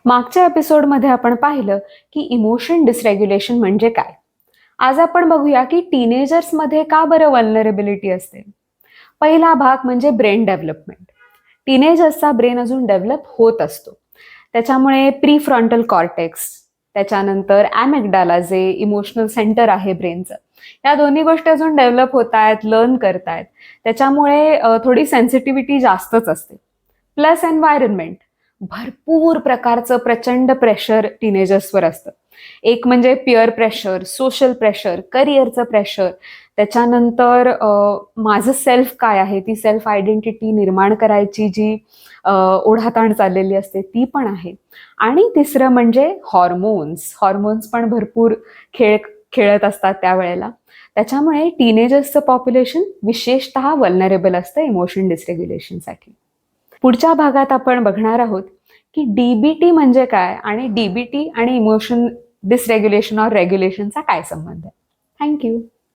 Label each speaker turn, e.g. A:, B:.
A: मागच्या एपिसोडमध्ये आपण पाहिलं की इमोशन डिसरेग्युलेशन म्हणजे काय. आज आपण बघूया की टीनेजर्समध्ये का बरं वल्नरेबिलिटी असते. पहिला भाग म्हणजे ब्रेन डेव्हलपमेंट. टीनेजर्सचा ब्रेन अजून डेव्हलप होत असतो. त्याच्यामुळे प्री फ्रंटल कॉर्टेक्स, त्याच्यानंतर ॲमिग्डाला जे इमोशनल सेंटर आहे ब्रेनचं, या दोन्ही गोष्टी अजून डेव्हलप होत आहेत, लर्न करतायत. त्याच्यामुळे थोडी सेन्सिटिव्हिटी जास्तच असते. प्लस एन्व्हायरमेंट, भरपूर प्रकारचं प्रचंड प्रेशर टीनेजर्सवर असतं. एक म्हणजे पिअर प्रेशर, सोशल प्रेशर, करिअरचं प्रेशर, त्याच्यानंतर माझं सेल्फ काय आहे, ती सेल्फ आयडेंटिटी निर्माण करायची जी ओढाताण चाललेली असते ती पण आहे. आणि तिसरं म्हणजे हॉर्मोन्स पण भरपूर खेळ खेळत असतात त्यावेळेला. त्याच्यामुळे टीनेजर्सचं पॉप्युलेशन विशेषतः वल्नरेबल असतं इमोशन डिसरेग्युलेशनसाठी. पुढच्या भागात आपण बघणार आहोत की डीबीटी म्हणजे काय आणि डीबीटी आणि इमोशन डिसरेग्युलेशन ऑर रेग्युलेशनचा काय संबंध आहे. थँक्यू.